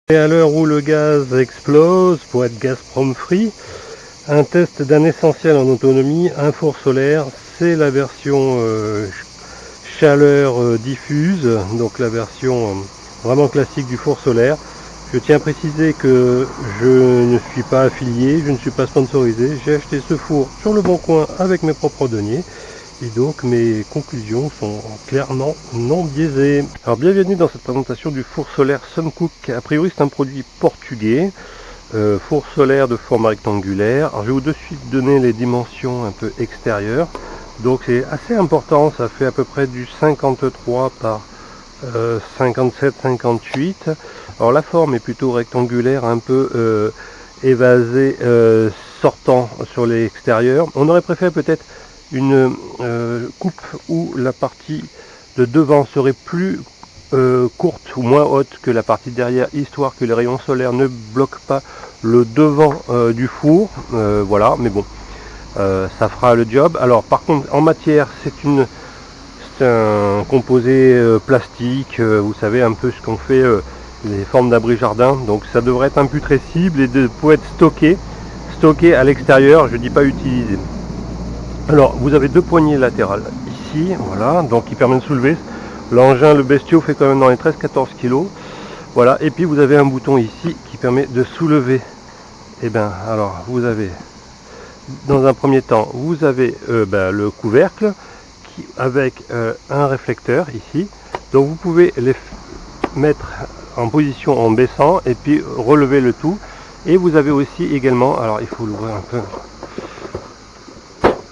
Et à l'heure où le gaz explose, pour être Gazprom free, un test d'un essentiel en autonomie, un four solaire, c'est la version chaleur diffuse, donc la version vraiment classique du four solaire. Je tiens à préciser que je ne suis pas affilié, je ne suis pas sponsorisé, j'ai acheté ce four sur le bon coin avec mes propres deniers. Et donc mes conclusions sont clairement non biaisées. Alors bienvenue dans cette présentation du four solaire Suncook. A priori c'est un produit portugais, four solaire de forme rectangulaire. Alors je vais vous de suite donner les dimensions un peu extérieures. Donc c'est assez important, ça fait à peu près du 53 par 57-58. Alors la forme est plutôt rectangulaire, un peu évasée, sortant sur l'extérieur. On aurait préféré peut-être une coupe où la partie de devant serait plus courte ou moins haute que la partie derrière, histoire que les rayons solaires ne bloquent pas le devant du four. Voilà, mais bon, ça fera le job. Alors par contre, en matière, c'est un composé plastique, vous savez un peu ce qu'on fait les formes d'abri jardin, donc ça devrait être imputrescible et peut être stocké à l'extérieur, je dis pas utilisé. Alors vous avez deux poignées latérales ici, voilà, donc qui permettent de soulever. L'engin, le bestiau fait quand même dans les 13-14 kg. Voilà, et puis vous avez un bouton ici qui permet de soulever. Et bien alors vous avez, dans un premier temps, vous avez le couvercle avec un réflecteur ici. Donc vous pouvez les mettre en position en baissant et puis relever le tout. Et vous avez aussi également, alors il faut l'ouvrir un peu.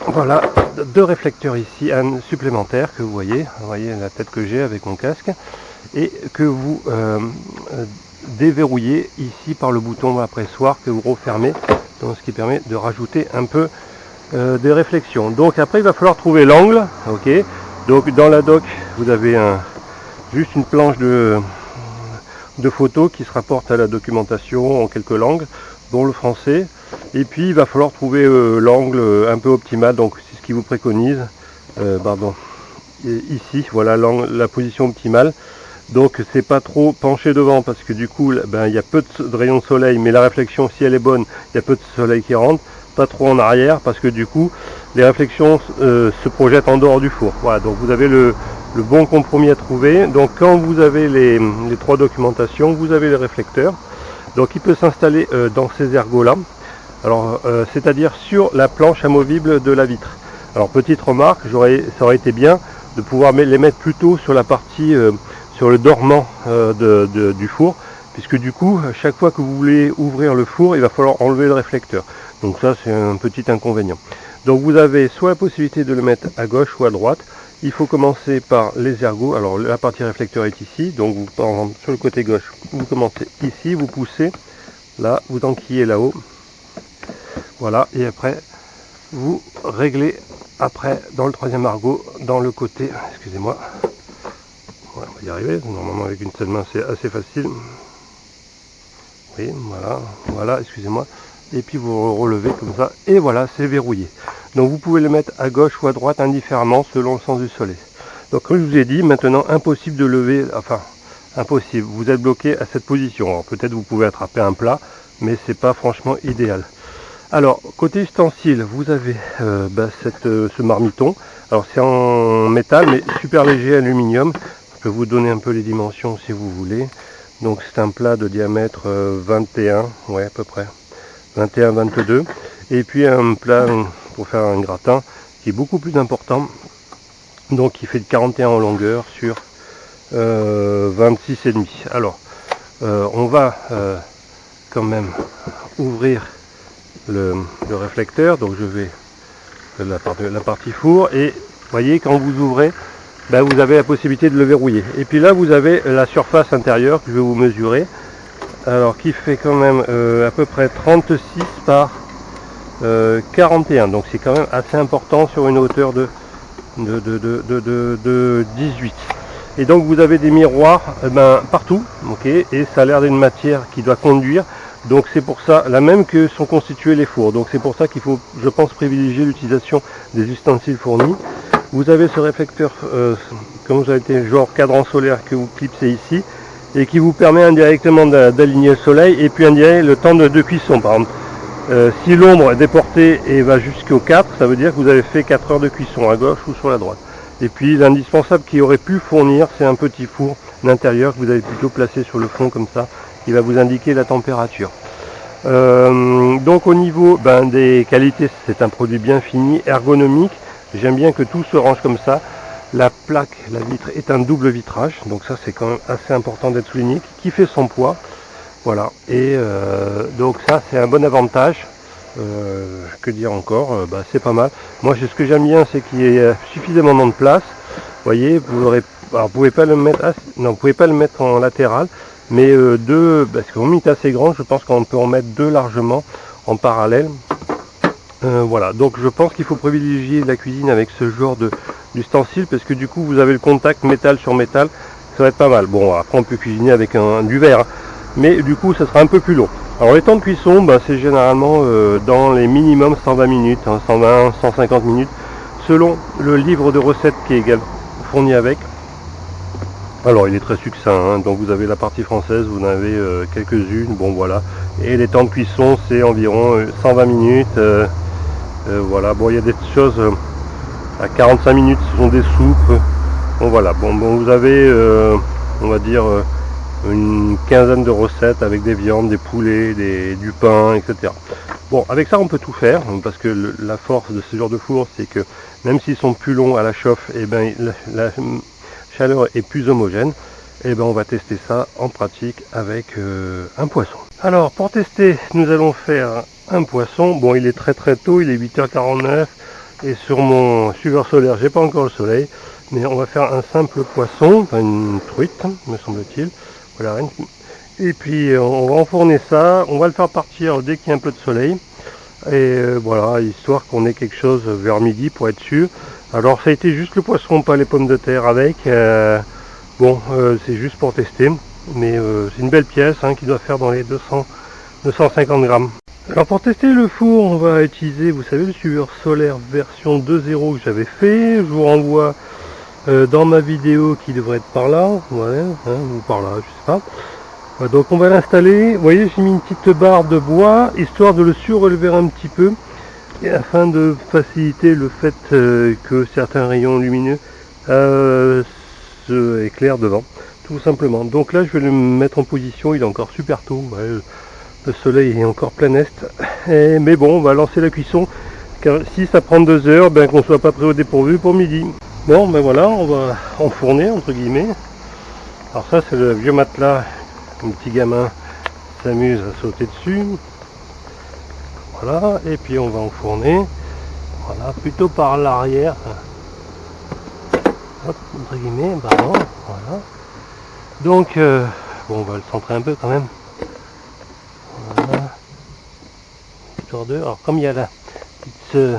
Voilà, deux réflecteurs ici, un supplémentaire que vous voyez la tête que j'ai avec mon casque, et que vous déverrouillez ici par le bouton à pressoir que vous refermez, donc ce qui permet de rajouter un peu de réflexion. Donc après il va falloir trouver l'angle, ok. Donc dans la doc vous avez juste une planche de photos qui se rapporte à la documentation en quelques langues, dont le français. Et puis il va falloir trouver l'angle un peu optimal, donc c'est ce qu'il vous préconise. Ici, voilà la position optimale. Donc c'est pas trop penché devant parce que du coup il y a peu de rayons de soleil, mais la réflexion, si elle est bonne, il y a peu de soleil qui rentre. Pas trop en arrière parce que du coup les réflexions se projettent en dehors du four. Voilà, donc vous avez le bon compromis à trouver. Donc quand vous avez les trois documentations, vous avez les réflecteurs. Donc il peut s'installer dans ces ergots là. Alors c'est-à-dire sur la planche amovible de la vitre. Alors petite remarque, ça aurait été bien de pouvoir les mettre plutôt sur la partie, sur le dormant du four, puisque du coup, chaque fois que vous voulez ouvrir le four, il va falloir enlever le réflecteur. Donc ça, c'est un petit inconvénient. Donc vous avez soit la possibilité de le mettre à gauche ou à droite. Il faut commencer par les ergots. Alors la partie réflecteur est ici, donc vous, par exemple, sur le côté gauche, vous commencez ici, vous poussez, là, vous enquillez là-haut. Voilà, et après, vous réglez après dans le troisième ergot, dans le côté, excusez-moi, on va y arriver, normalement avec une seule main c'est assez facile. Oui, voilà, excusez-moi. Et puis vous relevez comme ça, et voilà, c'est verrouillé. Donc vous pouvez le mettre à gauche ou à droite indifféremment selon le sens du soleil. Donc comme je vous ai dit, maintenant impossible de lever, enfin impossible, vous êtes bloqué à cette position. Alors peut-être vous pouvez attraper un plat, mais c'est pas franchement idéal. Alors côté ustensile, vous avez ce marmiton. Alors c'est en métal mais super léger aluminium. Je peux vous donner un peu les dimensions si vous voulez. Donc c'est un plat de diamètre 21, ouais à peu près 21-22, et puis un plat pour faire un gratin qui est beaucoup plus important, donc qui fait de 41 en longueur sur 26,5. Alors on va quand même ouvrir le réflecteur, donc je vais la partie four, et vous voyez quand vous ouvrez, vous avez la possibilité de le verrouiller. Et puis là vous avez la surface intérieure que je vais vous mesurer, alors qui fait quand même à peu près 36 par 41, donc c'est quand même assez important sur une hauteur de 18. Et donc vous avez des miroirs partout, ok, et ça a l'air d'une matière qui doit conduire. Donc c'est pour ça, la même que sont constitués les fours. Donc c'est pour ça qu'il faut, je pense, privilégier l'utilisation des ustensiles fournis. Vous avez ce réflecteur, comme vous avez été genre cadran solaire que vous clipsez ici. et qui vous permet indirectement d'aligner le soleil et puis indirectement le temps de cuisson. Par exemple, si l'ombre est déportée et va jusqu'au 4, ça veut dire que vous avez fait 4 heures de cuisson à gauche ou sur la droite. Et puis l'indispensable qui aurait pu fournir, c'est un petit four d'intérieur que vous avez plutôt placé sur le fond comme ça, qui va vous indiquer la température. Donc au niveau des qualités, c'est un produit bien fini, ergonomique. J'aime bien que tout se range comme ça. La plaque, la vitre est un double vitrage, donc ça c'est quand même assez important d'être souligné, qui fait son poids. Voilà, et donc ça c'est un bon avantage. Que dire encore, c'est pas mal. Moi ce que j'aime bien, c'est qu'il y ait suffisamment de place. Vous voyez, vous pouvez pas le mettre, vous pouvez pas le mettre en latéral, mais parce que mon est assez grand, je pense qu'on peut en mettre deux largement en parallèle. Voilà, donc je pense qu'il faut privilégier la cuisine avec ce genre d'ustensile, parce que du coup vous avez le contact métal sur métal, ça va être pas mal. Bon, après on peut cuisiner avec du verre, hein, mais du coup ça sera un peu plus long. Alors les temps de cuisson, c'est généralement dans les minimums 120 minutes, 120, 150 minutes, selon le livre de recettes qui est également fourni avec. Alors il est très succinct, hein, donc vous avez la partie française, vous en avez quelques-unes, bon voilà. Et les temps de cuisson c'est environ 120 minutes. Voilà, bon il y a des choses à 45 minutes, ce sont des soupes. Bon voilà, vous avez on va dire une quinzaine de recettes avec des viandes, des poulets, du pain, etc. Bon, avec ça on peut tout faire, parce que la force de ce genre de four, c'est que même s'ils sont plus longs à la chauffe, et la chaleur est plus homogène. Et on va tester ça en pratique avec un poisson. Alors pour tester, nous allons faire un poisson. Bon, il est très tôt, il est 8h49 et sur mon suiveur solaire, j'ai pas encore le soleil, mais on va faire un simple poisson, enfin une truite, me semble-t-il. Voilà. Et puis on va enfourner ça, on va le faire partir dès qu'il y a un peu de soleil. Et voilà, histoire qu'on ait quelque chose vers midi pour être sûr. Alors ça a été juste le poisson, pas les pommes de terre avec. C'est juste pour tester, mais c'est une belle pièce qui doit faire dans les 250 grammes. Alors pour tester le four, on va utiliser, vous savez, le suiveur solaire version 2.0 que j'avais fait. Je vous renvoie dans ma vidéo qui devrait être par là, ou par là, je sais pas. Voilà, donc on va l'installer. Vous voyez, j'ai mis une petite barre de bois, histoire de le surrelever un petit peu, et afin de faciliter le fait que certains rayons lumineux se éclairent devant, tout simplement. Donc là, je vais le mettre en position, il est encore super tôt, le soleil est encore plein est, mais bon, on va lancer la cuisson, car si ça prend 2 heures, qu'on ne soit pas pris au dépourvu pour midi. Bon, voilà, on va enfourner, entre guillemets. Alors ça, c'est le vieux matelas. Un petit gamin s'amuse à sauter dessus. Voilà, et puis on va enfourner. Voilà, plutôt par l'arrière. Hop, entre guillemets, pardon. Voilà. Donc, on va le centrer un peu quand même. Voilà. Histoire de. Alors, comme il y a la petite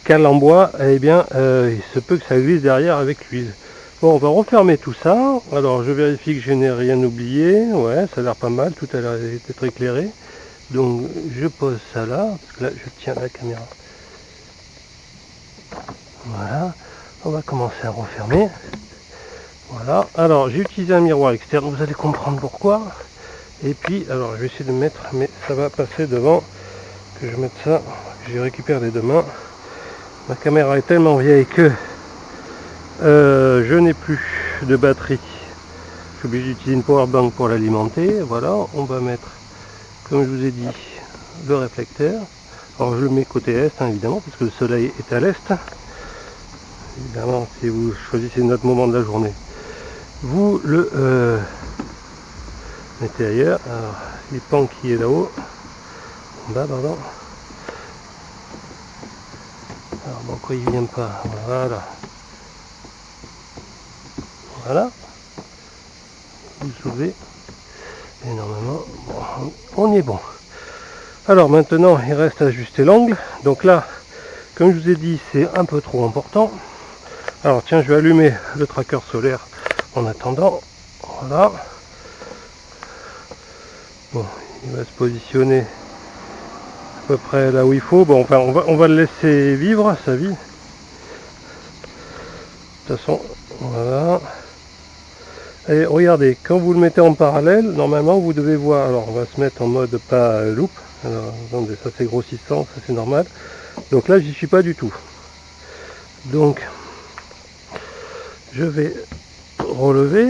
cale en bois, il se peut que ça glisse derrière avec l'huile. Bon, on va refermer tout ça. Alors, je vérifie que je n'ai rien oublié. Ouais, ça a l'air pas mal. Tout a l'air d'être éclairé. Donc, je pose ça là. Parce que là, je tiens la caméra. Voilà. On va commencer à refermer. Voilà. Alors, j'ai utilisé un miroir externe. Vous allez comprendre pourquoi. Et puis, alors, je vais essayer de mettre, mais ça va passer devant. Que je mette ça. Que je récupère les deux mains. Ma caméra est tellement vieille que je n'ai plus de batterie. Je suis obligé d'utiliser une powerbank pour l'alimenter. Voilà, on va mettre, comme je vous ai dit, le réflecteur. Alors je le mets côté est, évidemment, parce que le soleil est à l'est. Évidemment, si vous choisissez notre moment de la journée, vous le mettez ailleurs. Alors, les pans qui est là-haut, en bas, pardon. Alors pourquoi il vient pas? Voilà. Voilà, vous soulevez et normalement on y est bon. Alors maintenant il reste à ajuster l'angle. Donc là, comme je vous ai dit, c'est un peu trop important. Alors tiens, je vais allumer le tracker solaire en attendant. Voilà. Bon, il va se positionner à peu près là où il faut. Bon, enfin on va le laisser vivre sa vie. De toute façon, voilà. Et regardez, quand vous le mettez en parallèle, normalement vous devez voir, alors on va se mettre en mode pas loupe, alors attendez, ça c'est grossissant, ça c'est normal, donc là j'y suis pas du tout, donc je vais relever,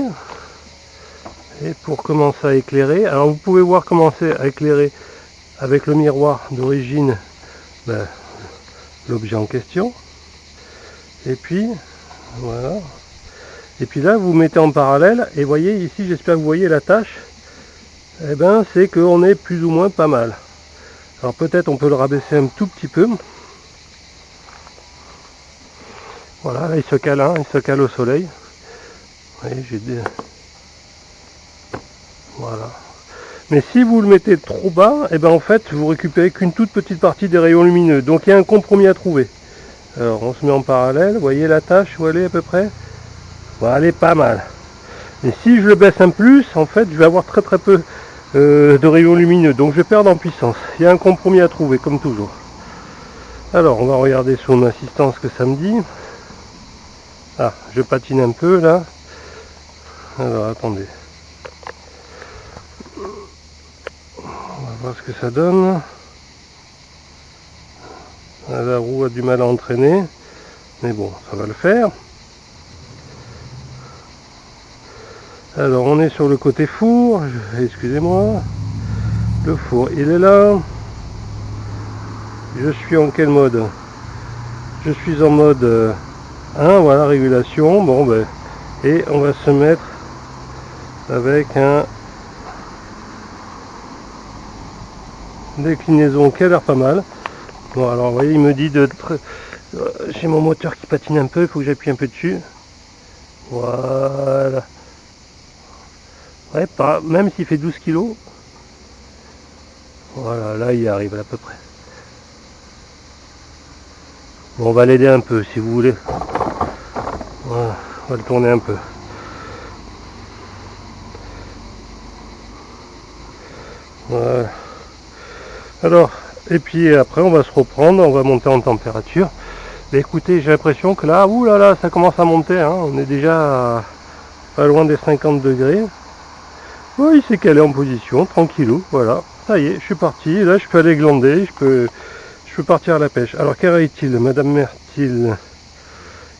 et pour commencer à éclairer, alors vous pouvez voir commencer à éclairer avec le miroir d'origine l'objet en question, et puis voilà. Et puis là, vous mettez en parallèle, et voyez ici, j'espère que vous voyez la tâche, eh ben, c'est qu'on est plus ou moins pas mal. Alors peut-être on peut le rabaisser un tout petit peu. Voilà, là il se cale, hein, il se cale au soleil. Vous voyez, j'ai des... Voilà. Mais si vous le mettez trop bas, eh ben en fait, vous récupérez qu'une toute petite partie des rayons lumineux. Donc il y a un compromis à trouver. Alors on se met en parallèle, vous voyez la tâche où elle est à peu près? Bon, elle est pas mal. Et si je le baisse un plus, en fait, je vais avoir très peu de rayons lumineux. Donc je vais perdre en puissance. Il y a un compromis à trouver, comme toujours. Alors, on va regarder sur mon assistance ce que ça me dit. Ah, je patine un peu là. Alors, attendez. On va voir ce que ça donne. La roue a du mal à entraîner. Mais bon, ça va le faire. Alors on est sur le côté four, excusez-moi, le four il est là, je suis en quel mode? Je suis en mode 1, voilà, régulation, bon ben, et on va se mettre avec un déclinaison qui a l'air pas mal. Bon alors vous voyez il me dit de... J'ai mon moteur qui patine un peu, il faut que j'appuie un peu dessus, voilà. Ouais, pas, même s'il fait 12 kg. Voilà, là il arrive à peu près. Bon, on va l'aider un peu si vous voulez. Voilà, on va le tourner un peu. Voilà. Alors, et puis après on va se reprendre, on va monter en température. Mais écoutez, j'ai l'impression que là, oulala, ça commence à monter, hein. On est déjà pas loin des 50 degrés. Oui, il s'est calé en position, tranquillou, voilà. Ça y est, je suis parti, là je peux aller glander, je peux partir à la pêche. Alors quelle heure est-il, Madame Mertil?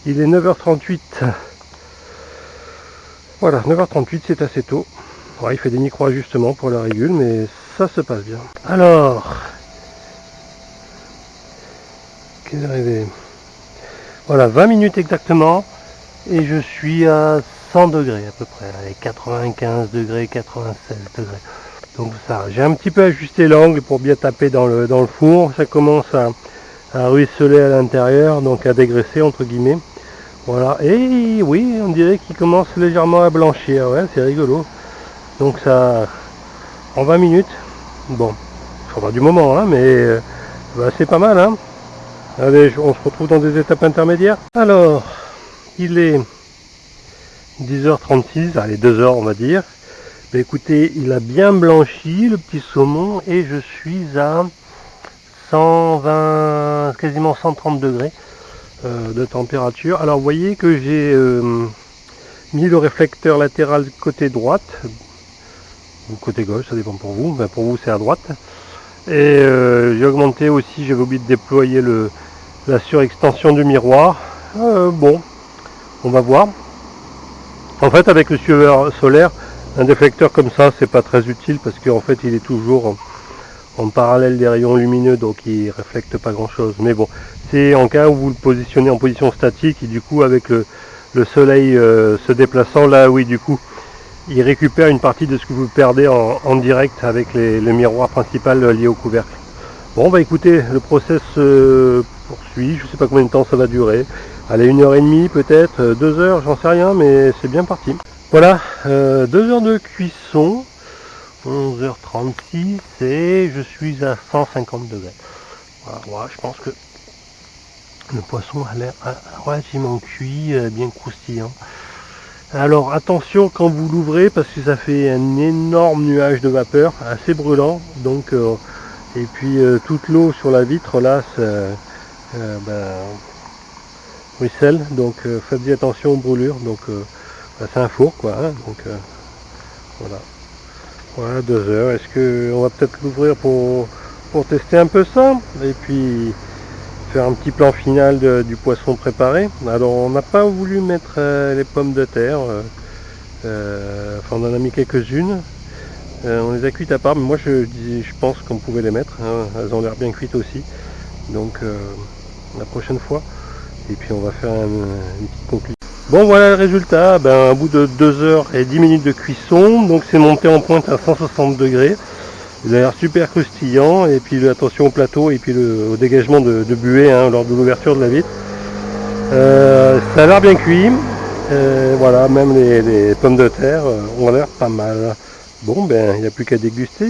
Il est 9h38. Voilà, 9h38, c'est assez tôt. Ouais, il fait des micro-ajustements pour la régule, mais ça se passe bien. Alors, quelle heure il est? Voilà, 20 minutes exactement, et je suis à 100 degrés à peu près, allez, 95 degrés, 96 degrés. Donc ça, j'ai un petit peu ajusté l'angle pour bien taper dans le four. Ça commence à ruisseler à l'intérieur, donc à dégraisser entre guillemets. Voilà, et oui, on dirait qu'il commence légèrement à blanchir, ouais, c'est rigolo. Donc ça, en 20 minutes, bon, il faudra du moment, hein, mais bah, c'est pas mal, hein. Allez, on se retrouve dans des étapes intermédiaires. Alors, il est 10h36, allez 2h on va dire. Mais écoutez, il a bien blanchi le petit saumon et je suis à 120, quasiment 130 degrés de température. Alors vous voyez que j'ai mis le réflecteur latéral côté droite, ou côté gauche, ça dépend pour vous, ben pour vous c'est à droite. Et j'ai augmenté aussi, j'avais oublié de déployer la surextension du miroir. Bon, on va voir. En fait avec le suiveur solaire, un déflecteur comme ça c'est pas très utile parce qu'en fait il est toujours en parallèle des rayons lumineux, donc il reflecte pas grand chose. Mais bon, c'est en cas où vous le positionnez en position statique et du coup avec le soleil se déplaçant, là oui du coup il récupère une partie de ce que vous perdez en direct avec le miroir principal lié au couvercle. Bon bah écoutez, le process poursuit, je sais pas combien de temps ça va durer. Allez, 1h30 peut-être, 2 heures, j'en sais rien, mais c'est bien parti. Voilà, 2 heures de cuisson, 11h36 et je suis à 150 degrés. Voilà, ouais, je pense que le poisson a l'air relativement cuit, bien croustillant. Alors attention quand vous l'ouvrez parce que ça fait un énorme nuage de vapeur, assez brûlant. Donc, et puis toute l'eau sur la vitre là, ruisselle, donc faites attention aux brûlures. Donc c'est un four quoi, hein, donc voilà. Voilà, 2 heures. Est-ce que on va peut-être l'ouvrir pour tester un peu ça et puis faire un petit plan final du poisson préparé. Alors on n'a pas voulu mettre les pommes de terre, enfin on en a mis quelques-unes. On les a cuites à part, mais moi je pense qu'on pouvait les mettre, hein. Elles ont l'air bien cuites aussi. Donc la prochaine fois. Et puis on va faire une petite conclusion. Bon voilà le résultat, ben, au bout de 2 heures et 10 minutes de cuisson, donc c'est monté en pointe à 160 degrés. Il a l'air super croustillant, et puis attention au plateau et puis au dégagement de buée, hein, lors de l'ouverture de la vitre. Ça a l'air bien cuit, voilà, même les pommes de terre ont l'air pas mal. Bon ben il n'y a plus qu'à déguster.